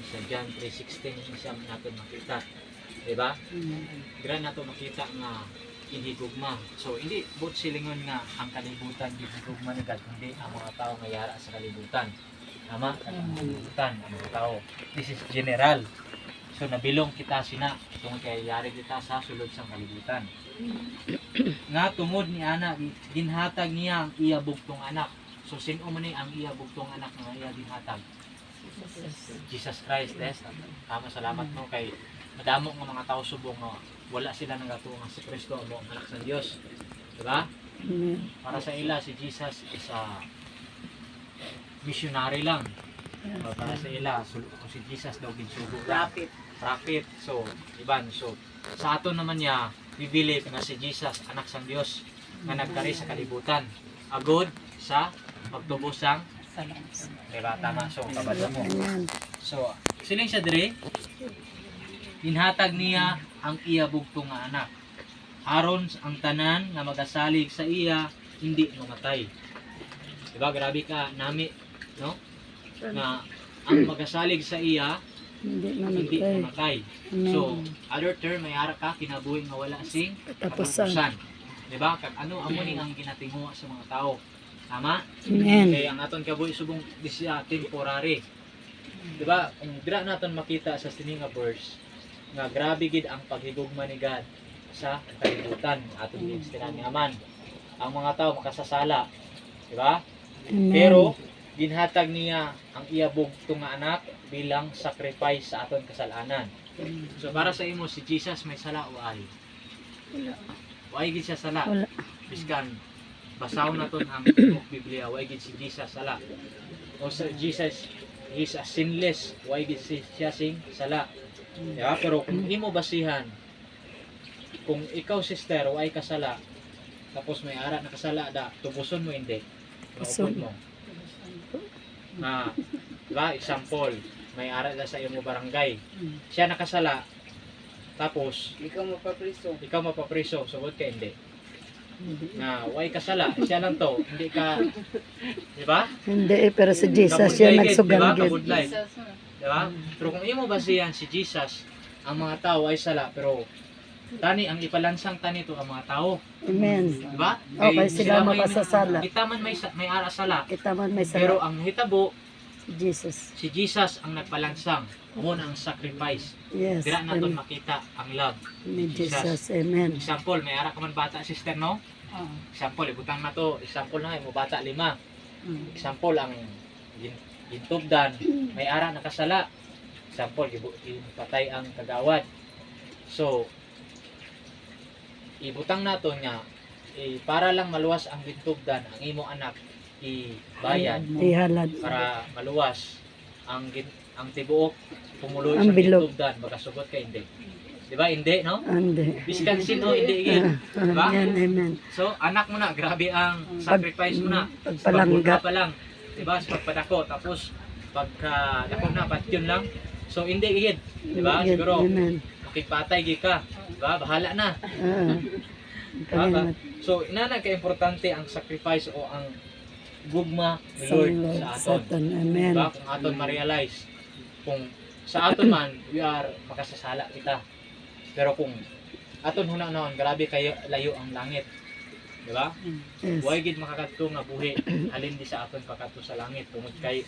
sa John 3:16 siya natin makita. Diba? Gra nato makita nga hinhigugma. So hindi but silingon nga ang kalibutan hinhigugma ni God, kundi ang mga tao nga yara sa kalibutan. Tama? Ang kalibutan, ang mga tao. This is general. So nabilong kita sina tungod kay yari kita sa sulod sang kalibutan. Nga tungod ni ana ginhatag niya ang iya bugtong anak. So sino man ni ang iya bugtong anak nga iya ginhatag? Jesus Christ, yes. Tama, salamat mo kay madamo nga mga tao subong nga wala sila nagatuo nga si Kristo mo ang anak sa Dios. Diba? Para sa ila si Jesus is a missionary lang. Para sa ila si Jesus daw ginsugo lang. Prophet. So, iban. So, sa aton naman niya, bibili nga si Jesus, anak sang Dios, nga nagkari sa kalibutan. Agod sa pagtubos sang diba? Tama. So, kabalo mo. So, siling siya dire, hinhatag niya ang iya bugtong nga anak. Aron ang tanan nga magasalig sa iya, hindi mamatay. Diba? Grabe ka, nami, no? Na ang magasalig sa iya, hindi mamatay. So, other term, may ara ka, kinabuhi nga wala sing katapusan. Diba? Kag ano, amo ni ang ginatinguha sa mga tao. Tama? Amen. Kaya ang aton kabuhi subong disya temporary. Diba? Kung dira naton makita sa sininga verse, nga grabe gid ang paghigugma ni God sa kalibutan. Aton gi-explain ni Aman. Ang mga tao makasasala. Diba? Amen. Pero, ginhatag niya ang iya bugtong nga anak bilang sacrifice sa aton kasalanan. So para sa imo si Jesus may sala o ay? Wala. Way gid siya sala. Wala. Biskan basahon naton ang tibuok Biblia, way gid si Jesus sala. O sa Jesus is a sinless, way gid siya sing sala. Yeah, pero kung imo basihan, kung ikaw sister way ka sala, tapos may ara na kasala da, tubuson mo hindi. Maupod mo. Na, diba, example, may ara na sa imo barangay. Siya nakasala, tapos ikaw mapapriso, sugod ka hindi. Na, way kasala, siya lang to, hindi ka, diba? Hindi pero si Jesus siya nagsugal Diba? gid. Kabudlay. Diba? Pero kung imo basihan si Jesus, ang mga tao ay sala, pero tani, ang ipalansang tani to ang mga tao. Amen. Diba? Okay, sila makasasala. Kita man may ara sala, Kita man may pero sala. ang hitabo, Jesus. si Jesus ang nagpalansang, muna ang sacrifice. Yes. Dira naton makita ang love Ni Jesus. Amen. Example, may ara ka man bata sister, no? Example, ibutang na to. Example na mo bata 5. Example, ang gintubdan, may ara nakasala. Example, patay ang kagawad. So, ibutang nato nga para lang maluwas ang gintubdan, ang imo anak ibayad Ihalad. para maluwas ang tibuok pumuloy Ang sa bilog. gintubdan, magasugot ka hindi. Di ba? Hindi, no? Ande. Biskan sino, hindi yun. Di ba? Amen. Amen. So, anak mo na, grabe ang sacrifice mo na. Pagpalangga. Pagpulga pa lang. Di ba? Sa pagpadako. Tapos, pagka dako na, patyon lang. So, hindi yun. Di ba? Siguro, Amen. makipatay gi ka. Di ba? Bahala na. Salamat. So, inana ka-importante ang sacrifice o ang gugma ni Lord sa aton. Satan. Amen. Diba? Kung aton ma-realize, kung sa aton man, we are makasasala kita. Pero kung aton hunahon, grabe kayo layo ang langit. Diba? Yes. Huwag gid makakadto nga buhi, halin di sa aton pagkadto sa langit. Tungod kay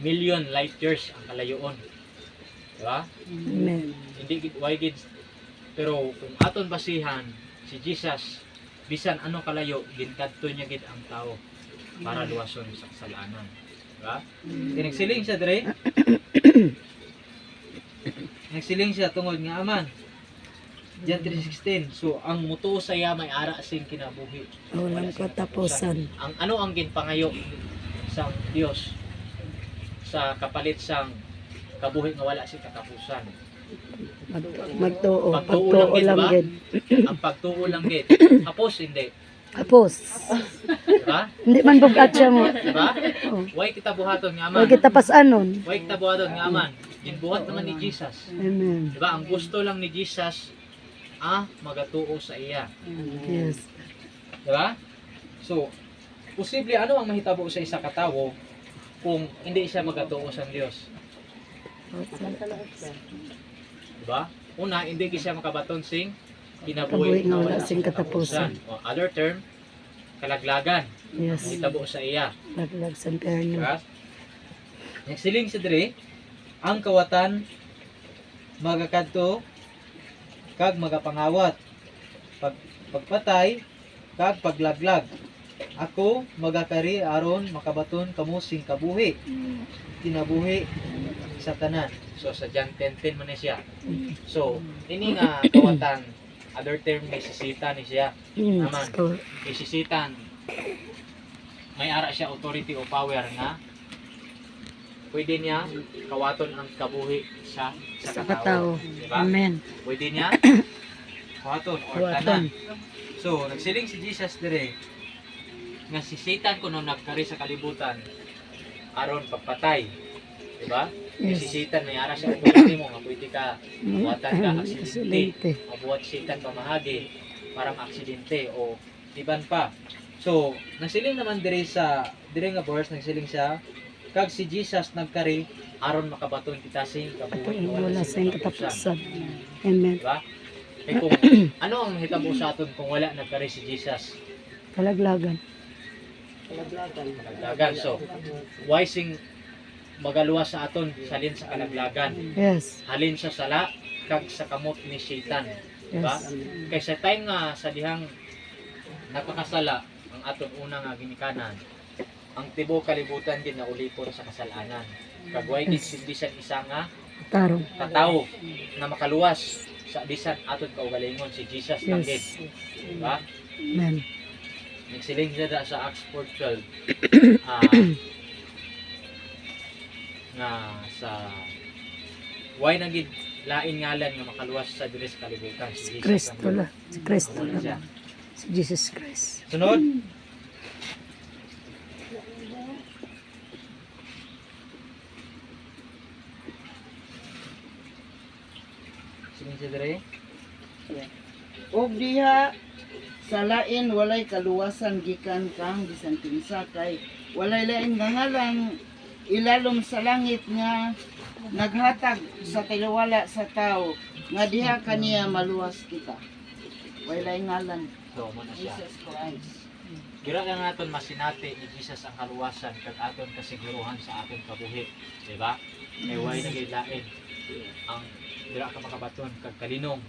million light years ang kalayoon. Diba? Amen. Hindi gid, huwag gid. Pero kung aton basihan, si Jesus, bisan ano kalayo, ginkadto niya gid ang tao para luwason sa kasalanan. Diba? Nagsiling siya dire. Nagsiling siya tungod nga aman. John 3:16. So ang mutuo sa iya may ara sing kinabuhi. Walang katapusan. Ang ano ang ginpangayo sang Dios sa kapalit sang kabuhi nga wala sing katapusan. Magtuo. Pagtuo Pagtuo lang diba? gid. Ang pagtuo lang gid. Tapos hindi. Tapos. Diba? Hindi man bugat siya mo. Diba? Oh. Way kita buhaton nga aman. Huwag kita pasanon. Way kita buhaton nga aman. Ginbuhat naman ni Jesus. Amen. Diba? Ang gusto lang ni Jesus magatuo sa iya. Yes. Diba? So, posible ano ang mahitabo sa isa ka tawo kung hindi siya magatuo sa Dios? Diba? Una, hindi siya makabaton sing Kabuhi kinabuhi nga wala sing katapusan. O, other term, kalaglagan. Yes. Hitabo sa iya. Laglag sa perno. Diba? Nagsiling si Dre, ang kawatan magakadto kag magapangawat. Pagpatay kag paglaglag. Ako magakari aron makabaton kamo sing kabuhi. Kinabuhi sa tanan. So sa John 10:10 man ni siya. So ini nga kawatan, other term may sisita ni siya. Naman. Isisitan, may ara siya authority o power na pwede niya kawaton ang kabuhi sa katao. Katao. Diba? Amen. Pwede niya kawaton or Kawaton. tanan. So, nagsiling si Jesus dire nga si Satan kuno nagkari sa kalibutan aron pagpatay. Diba? Yes. Si Satan may ara siya authority mo nga pwede ka kawaton ka aksidente. Aksidente. Mabuhat si Satan pamahagi para maaksidente o iban pa. So, nagsiling naman dire nga verse, nagsiling siya kag si Jesus nagkari aron makabaton kita sing kabuhi Wala sa sing katapusan. Amen. diba? Eh kung ano ang hitabo sa aton kung wala nagkari si Jesus? Kalaglagan. Kalaglagan. So, why sing magaluwas sa aton salin sa kalaglagan? Yes. Halin sa sala kag sa kamot ni Satan. Diba? Yes. Kay sa time nga sa dihang nagpakasala ang aton una nga ginikanan, ang tibo kalibutan din na ulipon sa kasalanan. Kagway gid Yes. bisan isa nga Tarong. katawo na makaluwas sa bisan aton kaugalingon si Jesus lang gid. Yes. Diba? Amen. Nagsiling sila sa Acts 4:12 nga sa why na gid lain ngalan nga makaluwas sa diri sa kalibutan si Jesus Kristo lang lang. Si Kristo gid. lang. Si Jesus Christ. Sunod. Sige si Dre. Og diha sa lain walay kaluwasan gikan kang bisan kinsa kay walay lain nga ngalan ilalom sa langit nga naghatag sa tiliwala sa tao nga diha kaniya maluwas kita. Walay ngalan So, mo na siya. Jesus Christ. Gira lang naton masinati ni Jesus ang kaluwasan kag aton kasiguruhan sa aton kabuhi, di ba? Kay way na gid lain ang dira ka makabaton kag kalinong,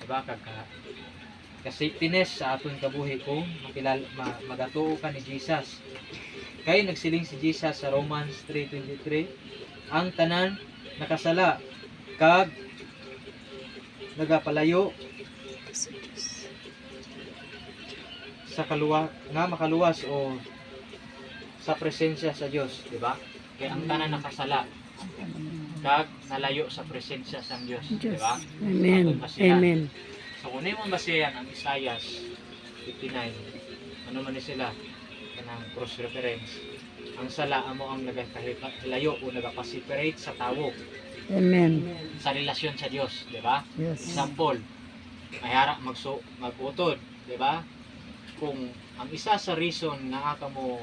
di ba? Kag ka-safetyness sa aton kabuhi kung magatuo ka ni Jesus. Kay nagsiling si Jesus sa Romans 3:23, ang tanan nakasala kag nagapalayo sa makaluwas o sa presensya sa Dios, di ba? Kaya ang tanan nakasala kag nalayo sa presensya sa Dios, di Diyos. ba? Amen. Aton basihan. Amen. So kung mo basihan ang Isaias 59, ano man ni sila kanang cross reference, ang sala amo ang nagakalayo o nagapa-separate sa tao Amen. sa relasyon sa Dios, di ba? Yes. Example, mayara magutod, di ba? Kung ang isa sa reason nga aka mo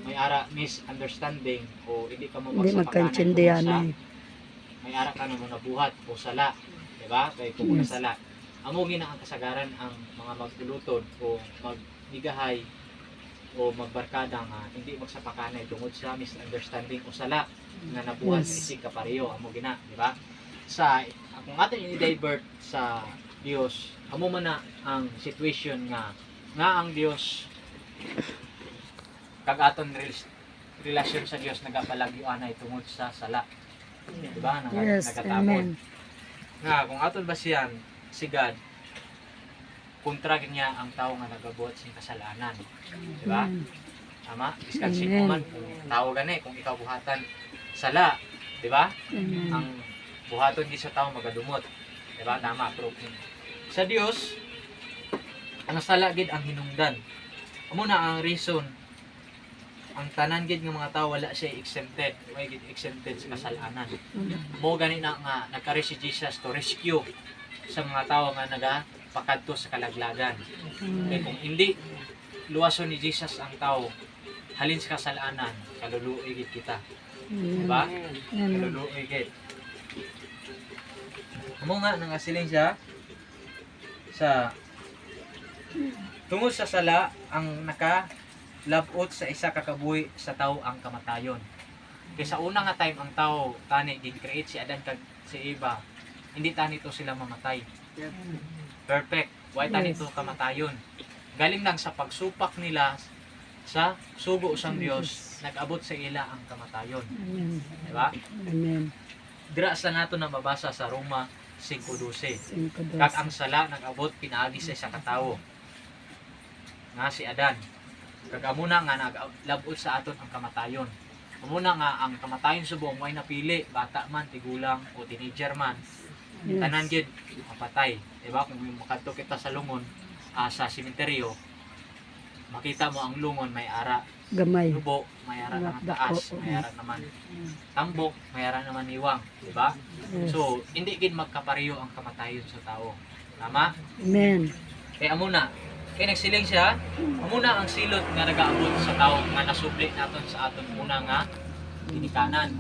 may ara misunderstanding o hindi ka mo Hindi magsapakanan magkaintindihan kung na sa may ara ka na mo nabuhat o sala, di ba? Kay kung Yes. sala, amo gina ang kasagaran ang mga maglulutod o magbigahay o magbarkada nga hindi magsapakanan tungod sa misunderstanding o sala nga nabuhat Yes. isig kapareho amo gina, di ba? Sa kung atin i-divert sa Dios, amo man na ang situation nga ang Dios kag aton relasyon sa Dios nagapalagyo anay tungod sa sala. Di ba? Yes. Nagatabon. Amen. Nga kung aton basihan si God kontra niya ang tao nga nagabuhat sing kasalanan. Di ba? Amen. Tama? Biskan Amen. sino man kung tao gani kung ikaw buhatan sala, di ba? Amen. Ang buhaton di sa tao magadumot. Di ba? Tama, pero sa Dios ang sala gid ang hinungdan. Amo na ang reason ang tanan gid ng mga tao wala siya exempted, may gid exempted sa kasalanan. Mo gani na nga nagkari si Jesus to rescue sa mga tao nga nagapakadto sa kalaglagan. Kaya kung hindi luwason ni Jesus ang tao halin sa kasalanan, kaluluoy gid kita. Diba? Amen. Kaluluoy gid. Amo nga nangasiling siya sa tungod sa sala ang nakalabot sa isa ka kabuhi sa tawo ang kamatayon. Kaya sa una nga time ang tao tani gin-create si Adan kag si Eva, hindi tani to sila mamatay. Perfect. Why tani to kamatayon? Galing lang sa pagsupak nila sa sugo sang Dios, nag-abot sa ila ang kamatayon. Amen. Diba? Amen. Dira sa nato na mabasa sa Roma 5:12. 5:12. Kag ang sala nag-abot pinaagi sa isa ka tawo nga si Adan. Kag amuna nga naglabot sa aton ang kamatayon. Amuna nga ang kamatayon subong way napili, bata man, tigulang o teenager man, Yes. tanan gyud mapatay. Diba? Kung makadto kita sa lungon, sa sementeryo, makita mo ang lungon may ara Gamay. lubo, may ara naman taas, Dako, may ara naman tambok, may ara naman iwang, di ba? Yes. So, hindi gid magkapareho ang kamatayon sa tao. Tama? Amen. Kaya amuna, kaya nagsiling siya, amuna ang silot nga nagaabot sa tao nga nasubli naton sa aton una nga ginikanan.